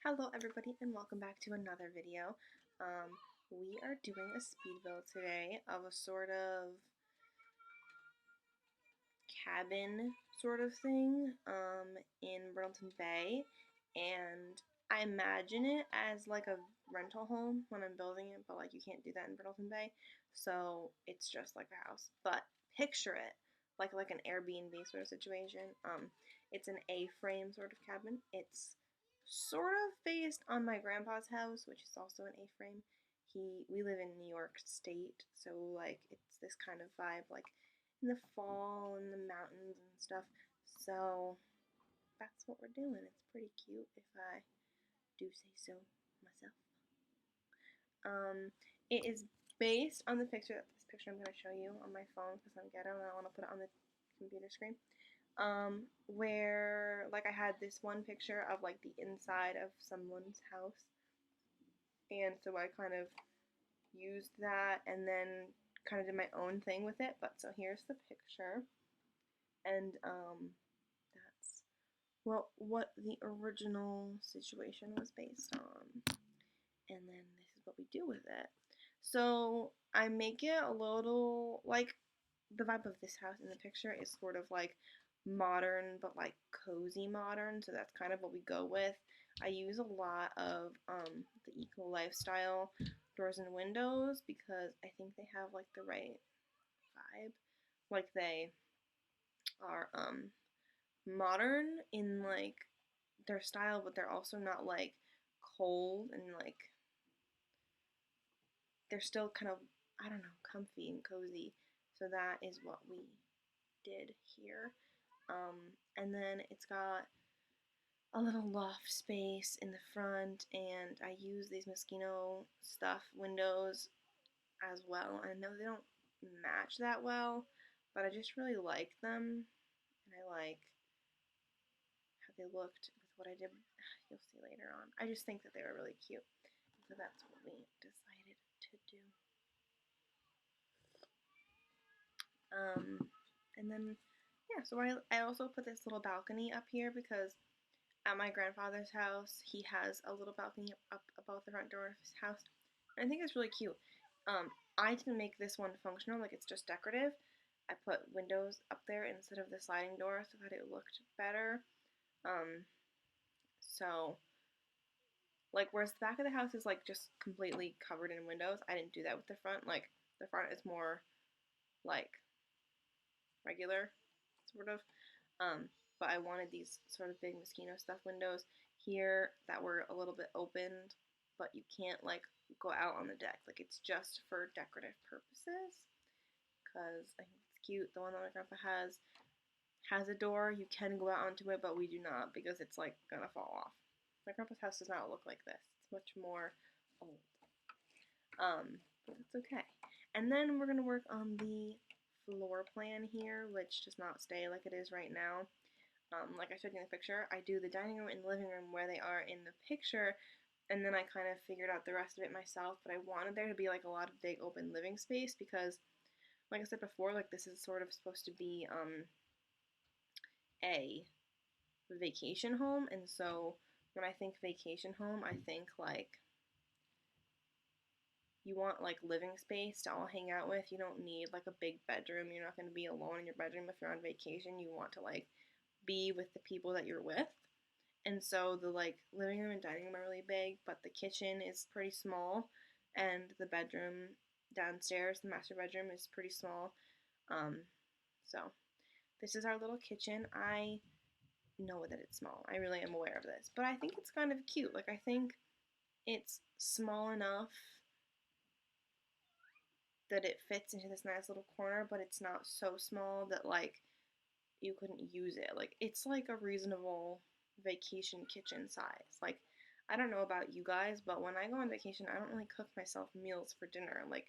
Hello everybody and welcome back to another video. We are doing a speed build today of a sort of cabin sort of thing in Brindleton Bay, and I imagine it as like a rental home when I'm building it, but like you can't do that in Brindleton Bay, so it's just like a house. But picture it like an Airbnb sort of situation. It's an A-frame sort of cabin. It's sort of based on my grandpa's house, which is also an A-frame. We live in New York State, so like it's this kind of vibe, like in the fall and the mountains and stuff. So that's what we're doing. It's pretty cute if I do say so myself. It is based on this picture I'm going to show you on my phone because I'm ghetto and I want to put it on the computer screen. Where like I had this one picture of like the inside of someone's house, and so I kind of used that and then kind of did my own thing with it. But so here's the picture, and that's what the original situation was based on, and then this is what we do with it. So I make it a little like the vibe of this house in the picture is sort of like modern but like cozy modern, so that's kind of what we go with. I use a lot of the eco lifestyle doors and windows because I think they have like the right vibe. Like they are modern in like their style, but they're also not like cold, and like they're still kind of, I don't know, comfy and cozy. So that is what we did here. And then it's got a little loft space in the front, and I use these mosquito stuff windows as well. I know they don't match that well, but I just really like them, and I like how they looked with what I did. You'll see later on. I just think that they were really cute, so that's what we decided to do. And then, yeah, so I also put this little balcony up here because at my grandfather's house, he has a little balcony up above the front door of his house. And I think it's really cute. I didn't make this one functional, like it's just decorative. I put windows up there instead of the sliding door so that it looked better. So, like, whereas the back of the house is like just completely covered in windows, I didn't do that with the front. Like, the front is more like regular, sort of. But I wanted these sort of big mosquito stuff windows here that were a little bit opened, but you can't like go out on the deck. Like it's just for decorative purposes because I think it's cute. The one that my grandpa has a door. You can go out onto it, but we do not because it's like gonna fall off. My grandpa's house does not look like this. It's much more old. But it's okay. And then we're gonna work on the floor plan here, which does not stay like it is right now. Like I showed you in the picture, I do the dining room and the living room where they are in the picture, and then I kind of figured out the rest of it myself, but I wanted there to be like a lot of big open living space because, like I said before, like this is sort of supposed to be a vacation home, and so when I think vacation home, I think like you want like living space to all hang out with. You don't need like a big bedroom. You're not going to be alone in your bedroom if you're on vacation. You want to like be with the people that you're with. And so the like living room and dining room are really big, but the kitchen is pretty small, and the bedroom downstairs, the master bedroom, is pretty small. So this is our little kitchen. I know that it's small. I really am aware of this, but I think it's kind of cute. Like I think it's small enough that it fits into this nice little corner, but it's not so small that like you couldn't use it. Like it's like a reasonable vacation kitchen size. Like I don't know about you guys, but when I go on vacation, I don't really cook myself meals for dinner. Like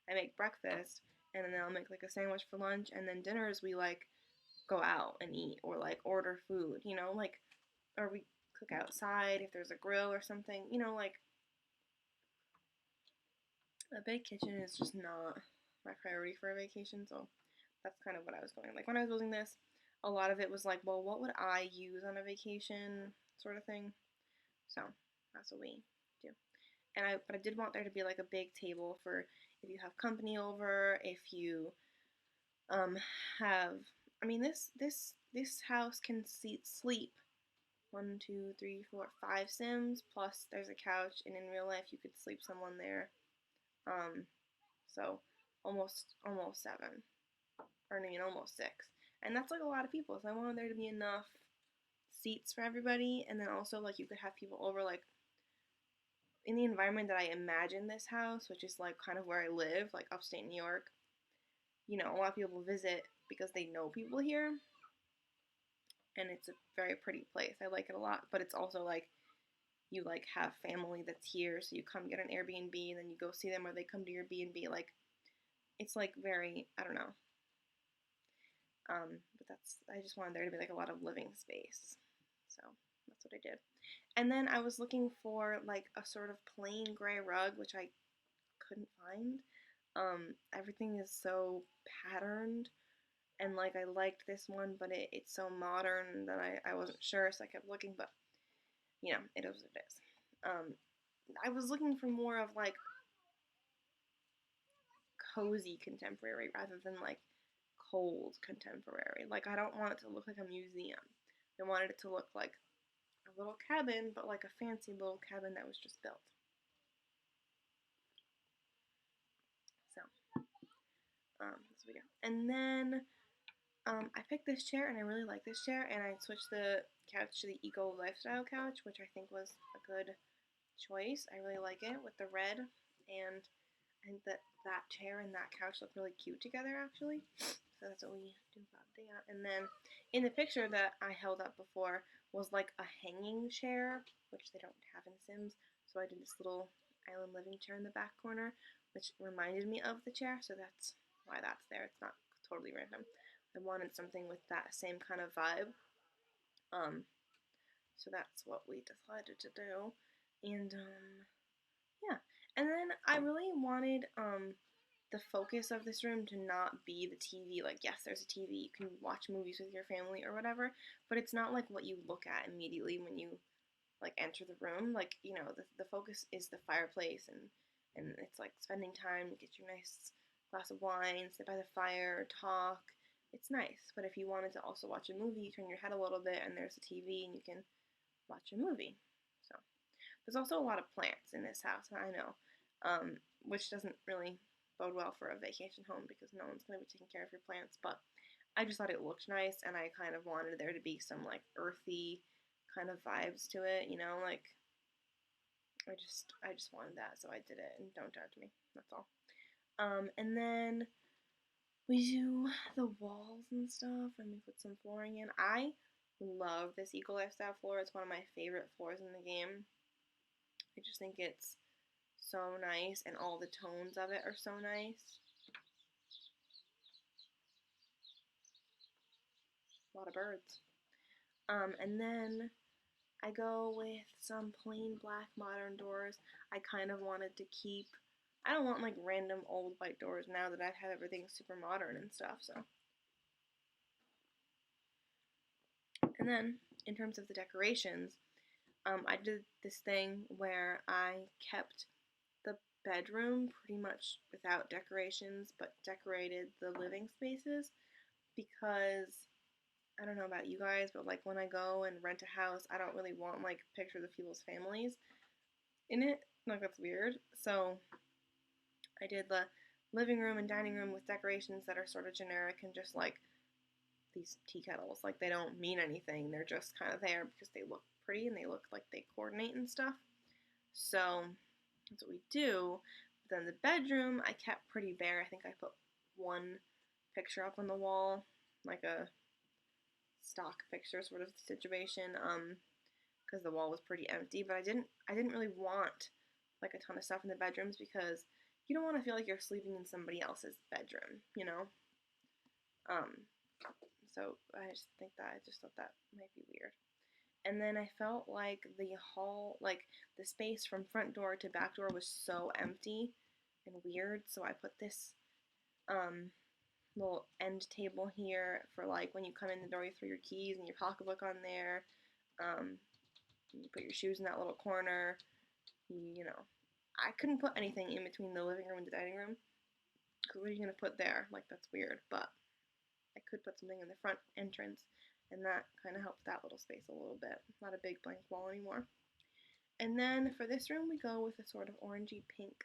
I make breakfast and then I'll make like a sandwich for lunch, and then dinners we like go out and eat or like order food, you know, like or we cook outside if there's a grill or something, you know, like a big kitchen is just not my priority for a vacation, so that's kind of what I was going. Like when I was building this, a lot of it was like, well, what would I use on a vacation sort of thing. So That's what we do. But I did want there to be like a big table for if you have company over, if you um have. I mean, this house can sleep one, two, three, four, 5 Sims. Plus, there's a couch, and in real life, you could sleep someone there. Um, so almost 7, or I mean almost 6, and that's like a lot of people. So I wanted there to be enough seats for everybody, and then also like you could have people over like in the environment that I imagine this house, which is like kind of where I live, like upstate New York. You know, a lot of people visit because they know people here, and it's a very pretty place. I like it a lot, but it's also like you like have family that's here, so you come get an Airbnb and then you go see them, or they come to your B&B. Like it's like very, I don't know. But I just wanted there to be like a lot of living space, so that's what I did. And then I was looking for like a sort of plain gray rug, which I couldn't find. Everything is so patterned, and like I liked this one, but it's so modern that I wasn't sure, so I kept looking, but you know, it is what it is. I was looking for more of like cozy contemporary rather than like cold contemporary. Like I don't want it to look like a museum. I wanted it to look like a little cabin, but like a fancy little cabin that was just built. So, that's what we got. And then I picked this chair, and I really like this chair, and I switched the couch to the eco lifestyle couch, which I think was a good choice. I really like it with the red, and I think that chair and that couch look really cute together, actually. So that's what we do about that. And then in the picture that I held up before was like a hanging chair, which they don't have in Sims. So I did this little island living chair in the back corner, which reminded me of the chair. So that's why that's there. It's not totally random. I wanted something with that same kind of vibe. Um, so that's what we decided to do. And yeah. And then I really wanted the focus of this room to not be the TV. Like, yes, there's a TV. You can watch movies with your family or whatever, but it's not like what you look at immediately when you like enter the room. Like, you know, the focus is the fireplace, and it's like spending time, get your nice glass of wine, sit by the fire, talk. It's nice. But if you wanted to also watch a movie, you turn your head a little bit and there's a TV and you can watch a movie. So there's also a lot of plants in this house, I know, which doesn't really bode well for a vacation home because no one's going to be taking care of your plants. But I just thought it looked nice, and I kind of wanted there to be some like earthy kind of vibes to it, you know, like I just wanted that, so I did it, and don't judge me. That's all. And then we do the walls and stuff, and we put some flooring in. I love this Eco Lifestyle floor. It's one of my favorite floors in the game. I just think it's so nice, and all the tones of it are so nice. A lot of birds. And then I go with some plain black modern doors. I kind of wanted to keep, I don't want like random old white doors now that I've had everything super modern and stuff, so. And then, in terms of the decorations, I did this thing where I kept the bedroom pretty much without decorations, but decorated the living spaces because I don't know about you guys, but like when I go and rent a house, I don't really want like pictures of people's families in it. Like that's weird. So I did the living room and dining room with decorations that are sort of generic and just like these tea kettles. Like they don't mean anything. They're just kind of there because they look pretty and they look like they coordinate and stuff. So that's what we do. But then the bedroom I kept pretty bare. I think I put one picture up on the wall, like a stock picture sort of situation, because the wall was pretty empty. But I didn't really want like a ton of stuff in the bedrooms because you don't want to feel like you're sleeping in somebody else's bedroom, you know. Um, so I just thought that might be weird. And then I felt like the hall, like the space from front door to back door was so empty and weird. So I put this um, little end table here for like when you come in the door, you throw your keys and your pocketbook on there. Um, You put your shoes in that little corner. You know, I couldn't put anything in between the living room and the dining room. Because what are you going to put there? Like, that's weird. But I could put something in the front entrance. And that kind of helps that little space a little bit. Not a big blank wall anymore. And then for this room, we go with a sort of orangey pink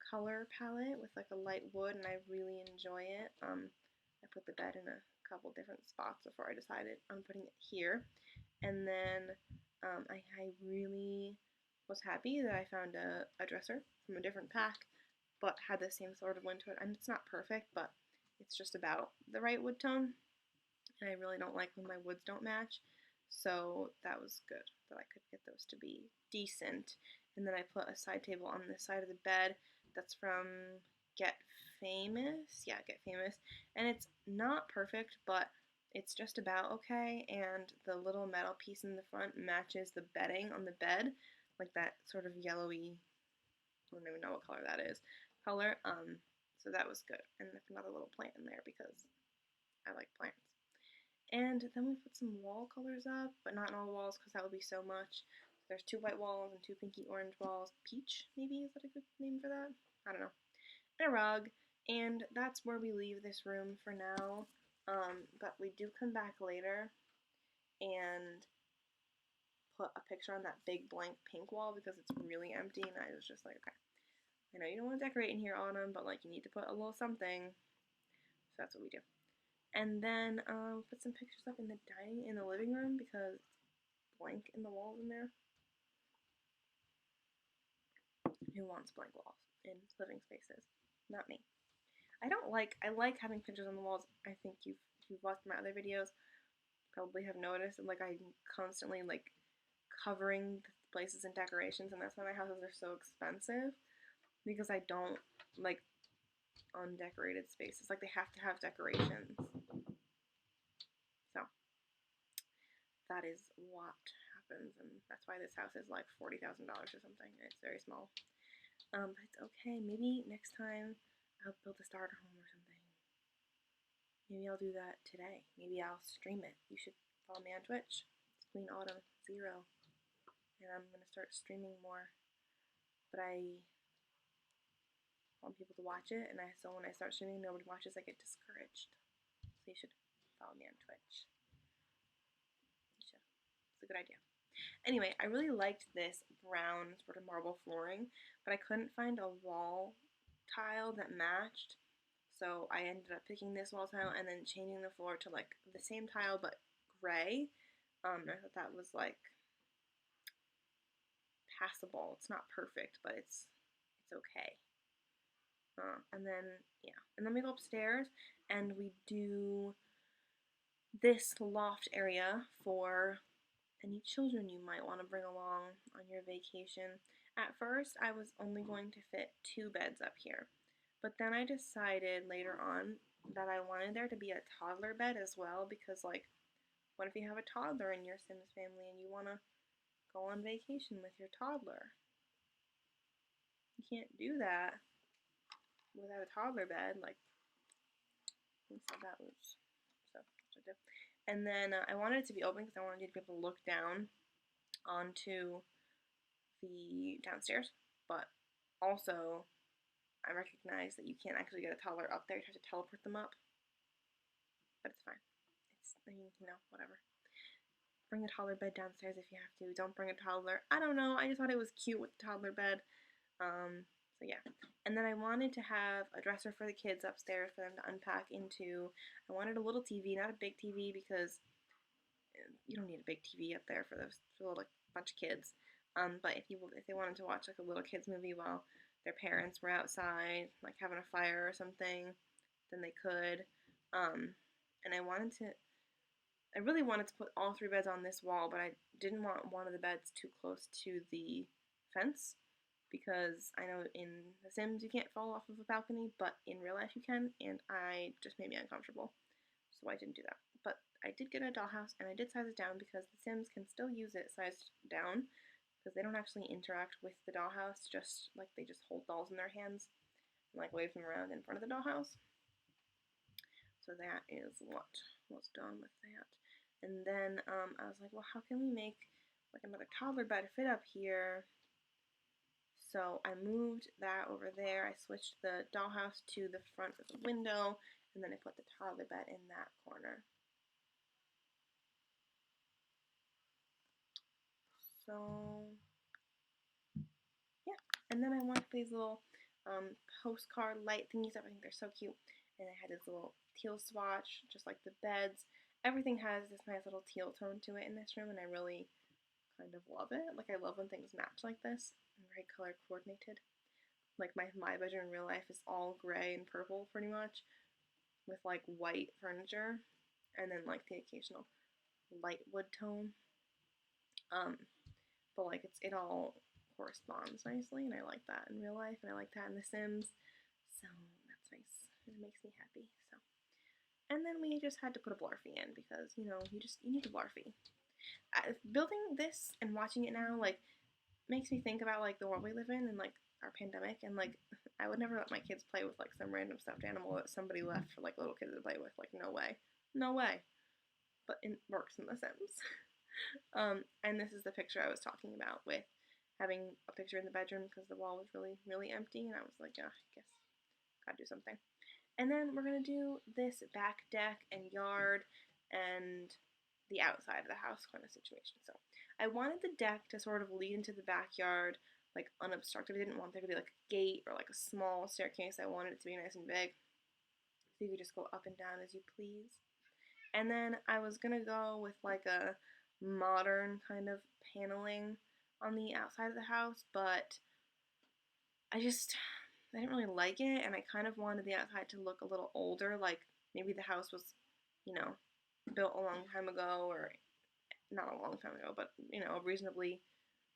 color palette with like a light wood, and I really enjoy it. I put the bed in a couple different spots before I decided on putting it here. And then I really was happy that I found a dresser from a different pack, but had the same sort of wood to it. And it's not perfect, but it's just about the right wood tone. And I really don't like when my woods don't match. So that was good that I could get those to be decent. And then I put a side table on the side of the bed that's from Get Famous. Yeah, Get Famous. And it's not perfect, but it's just about okay. And the little metal piece in the front matches the bedding on the bed, like that sort of yellowy, I don't even know what color that is, color. So that was good. And another little plant in there because I like plants. And then we put some wall colors up, but not on all the walls because that would be so much. There's 2 white walls and 2 pinky orange walls. Peach, maybe? Is that a good name for that? I don't know. And a rug. And that's where we leave this room for now. But we do come back later and put a picture on that big blank pink wall because it's really empty. And I was just like, okay, I know you don't want to decorate in here, Autumn, but like you need to put a little something. So that's what we do. And then put some pictures up in the living room because it's blank in the walls in there. Who wants blank walls in living spaces? Not me. I like having pictures on the walls. I think if you've watched my other videos, probably have noticed that like I'm constantly like covering places and decorations, and that's why my houses are so expensive because I don't like undecorated spaces. Like they have to have decorations. So that is what happens, and that's why this house is like $40,000 or something. It's very small. But it's okay. Maybe next time I'll build a starter home or something. Maybe I'll do that today. Maybe I'll stream it. You should follow me on Twitch. It's Queen Autumn 0. And I'm going to start streaming more. But I want people to watch it, and so when I start streaming, nobody watches, I get discouraged. So you should follow me on Twitch. You should. It's a good idea. Anyway, I really liked this brown sort of marble flooring, but I couldn't find a wall tile that matched. So I ended up picking this wall tile and then changing the floor to like the same tile but gray. I thought that was like passable. It's not perfect, but it's okay. And then we go upstairs and we do this loft area for any children you might want to bring along on your vacation. At first, I was only going to fit 2 beds up here, but then I decided later on that I wanted there to be a toddler bed as well because, like, what if you have a toddler in your Sims family and you want to go on vacation with your toddler? You can't do that without a toddler bed. Like, so that was so. And then I wanted it to be open because I wanted you to be able to look down onto the downstairs, but also I recognize that you can't actually get a toddler up there. You have to teleport them up, but it's fine. I mean, whatever. Bring a toddler bed downstairs if you have to. Don't bring a toddler. I don't know. I just thought it was cute with the toddler bed. So yeah. And then I wanted to have a dresser for the kids upstairs for them to unpack into. I wanted a little TV, not a big TV, because you don't need a big TV up there for a little like, bunch of kids. But if they wanted to watch like a little kids movie while their parents were outside, like having a fire or something, then they could. And I really wanted to put all 3 beds on this wall, but I didn't want one of the beds too close to the fence because I know in The Sims you can't fall off of a balcony, but in real life you can, and I just made me uncomfortable, so I didn't do that. But I did get a dollhouse, and I did size it down because The Sims can still use it sized down because they don't actually interact with the dollhouse, just like they just hold dolls in their hands and like wave them around in front of the dollhouse. So that is what was done with that. And then I was like, well, how can we make like another toddler bed fit up here. So I moved that over there. I switched the dollhouse to the front of the window, and then I put the toddler bed in that corner. So yeah, and then I wanted these little postcard light thingies up. I think they're so cute. And I had this little teal swatch, just like the beds. Everything has this nice little teal tone to it in this room, and I really kind of love it. Like, I love when things match like this and very color coordinated. Like, my bedroom in real life is all gray and purple pretty much, with like white furniture, and then like the occasional light wood tone. But like it all corresponds nicely, and I like that in real life, and I like that in The Sims. So that's nice. It makes me happy. So, and then we just had to put a Blarfy in because you need a Blarfy. Building this and watching it now like makes me think about like the world we live in and like our pandemic, and like I would never let my kids play with like some random stuffed animal that somebody left for like little kids to play with. Like no way, no way. But it works in The Sims. And this is the picture I was talking about with having a picture in the bedroom because the wall was really, really empty, and I was like, oh, I guess gotta do something. And then we're gonna do this back deck and yard and the outside of the house kind of situation. So I wanted the deck to sort of lead into the backyard, like unobstructed. I didn't want there to be like a gate or like a small staircase. I wanted it to be nice and big, so you could just go up and down as you please. And then I was gonna go with like a modern kind of paneling on the outside of the house, but I didn't really like it, and I kind of wanted the outside to look a little older, like maybe the house was, you know, built a long time ago, or not a long time ago, but a reasonably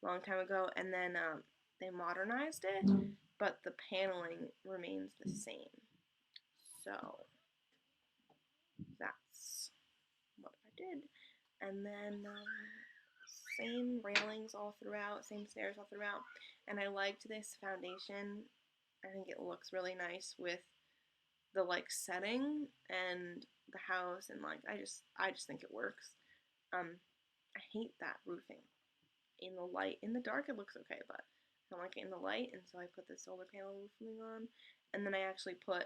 long time ago, and then they modernized it, but the paneling remains the same. So that's what I did. And then same railings all throughout, same stairs all throughout. And I liked this foundation. I think it looks really nice with the like setting and the house, and like I just think it works. I hate that roofing in the light. In the dark it looks okay, but I don't like it in the light, and so I put the solar panel roofing on, and then I actually put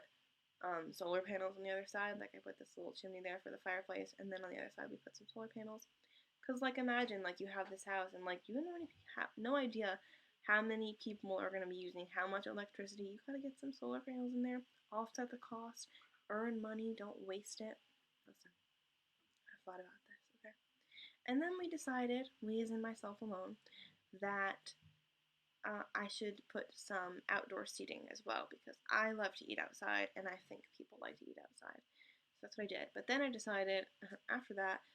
solar panels on the other side. Like I put this little chimney there for the fireplace, and then on the other side we put some solar panels. Cause like imagine like you have this house and like you have no idea how many people are gonna be using how much electricity. You gotta get some solar panels in there, offset the cost, earn money, don't waste it. Listen, I thought about this, okay? And then we decided, me as in myself alone, that I should put some outdoor seating as well because I love to eat outside and I think people like to eat outside. So that's what I did. But then I decided after that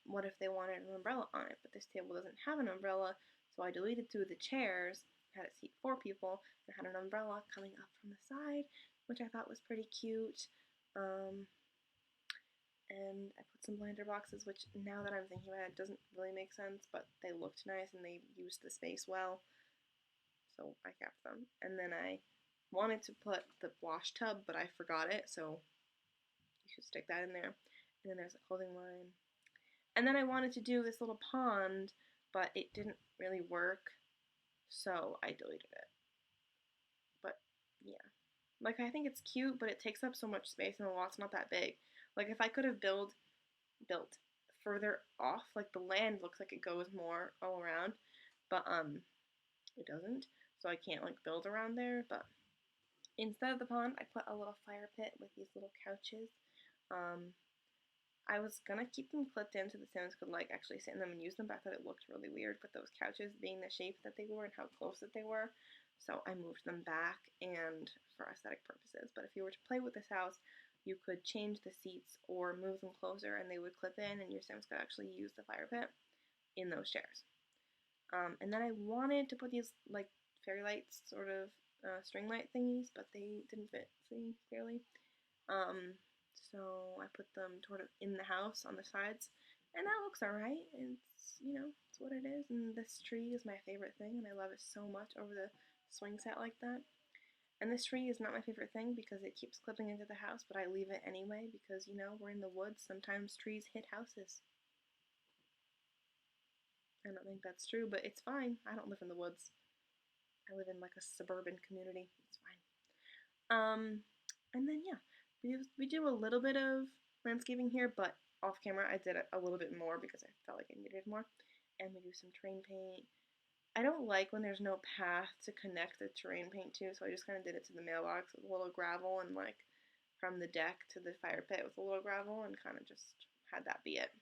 what if they wanted an umbrella on it? But this table doesn't have an umbrella, so I deleted through the chairs, had it seat 4 people, and had an umbrella coming up from the side, which I thought was pretty cute. And I put some blinder boxes, which now that I'm thinking about it doesn't really make sense, but they looked nice and they used the space well, so I kept them. And then I wanted to put the wash tub, but I forgot it, so you should stick that in there. And then there's a clothing line. And then I wanted to do this little pond, but it didn't really work, so I deleted it. But yeah, like I think it's cute, but it takes up so much space, and the lot's not that big. Like if I could have built further off, like the land looks like it goes more all around, but it doesn't, so I can't like build around there. But instead of the pond, I put a little fire pit with these little couches. I was gonna keep them clipped in so the Sims could like actually sit in them and use them, but I thought it looked really weird with those couches being the shape that they were and how close that they were. So I moved them back and for aesthetic purposes. But if you were to play with this house, you could change the seats or move them closer and they would clip in and your Sims could actually use the fire pit in those chairs. And then I wanted to put these like fairy lights sort of string light thingies, but they didn't fit, see, clearly. So I put them sort of in the house on the sides, and that looks alright. It's, it's what it is. And this tree is my favorite thing, and I love it so much over the swing set like that. And this tree is not my favorite thing because it keeps clipping into the house, but I leave it anyway because, we're in the woods. Sometimes trees hit houses. I don't think that's true, but it's fine. I don't live in the woods. I live in like a suburban community. It's fine. And then yeah, we do a little bit of landscaping here, but off camera I did a little bit more because I felt like I needed more. And we do some terrain paint. I don't like when there's no path to connect the terrain paint to, so I just kind of did it to the mailbox with a little gravel and like from the deck to the fire pit with a little gravel and kind of just had that be it.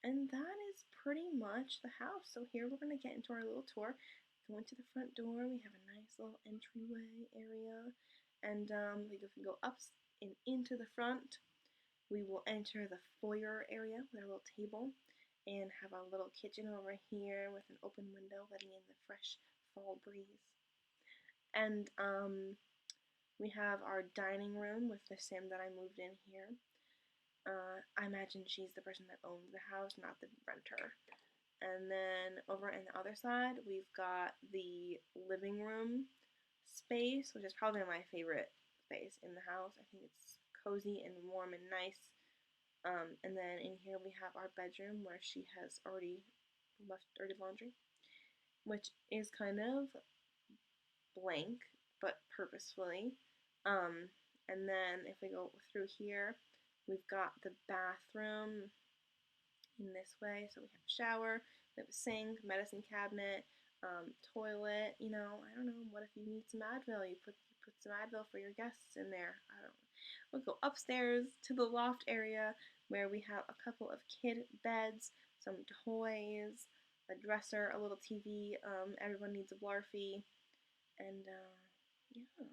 And that is pretty much the house. So here we're going to get into our little tour. Go into the front door. We have a nice little entryway area. And if we go up and into the front, we will enter the foyer area with our little table and have a little kitchen over here with an open window letting in the fresh fall breeze. And we have our dining room with the sim that I moved in here. I imagine she's the person that owns the house, not the renter. And then over on the other side, we've got the living room space, which is probably my favorite space in the house. I think it's cozy and warm and nice. And then in here we have our bedroom where she has already left dirty laundry, which is kind of blank, but purposefully. And then if we go through here, we've got the bathroom in this way. So we have a shower, we have a sink, medicine cabinet, toilet. You know, I don't know. What if you need some Advil? You put some Advil for your guests in there. I don't know. We'll go upstairs to the loft area where we have a couple of kid beds, some toys, a dresser, a little TV. Everyone needs a Blarfy, and yeah,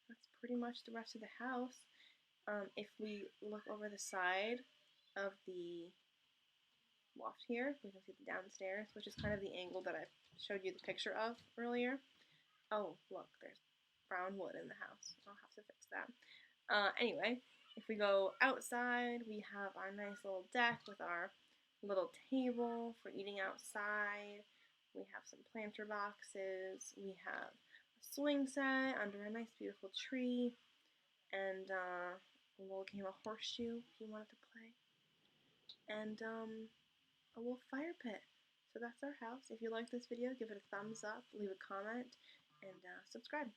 that's pretty much the rest of the house. If we look over the side of the loft here, we can see the downstairs, which is kind of the angle that I showed you the picture of earlier. Oh, look, there's brown wood in the house. I'll have to fix that. Anyway, if we go outside, we have our nice little deck with our little table for eating outside. We have some planter boxes. We have a swing set under a nice beautiful tree. And a little game of horseshoe if you wanted to play. And a little fire pit. So that's our house. If you like this video, give it a thumbs up, leave a comment, and subscribe.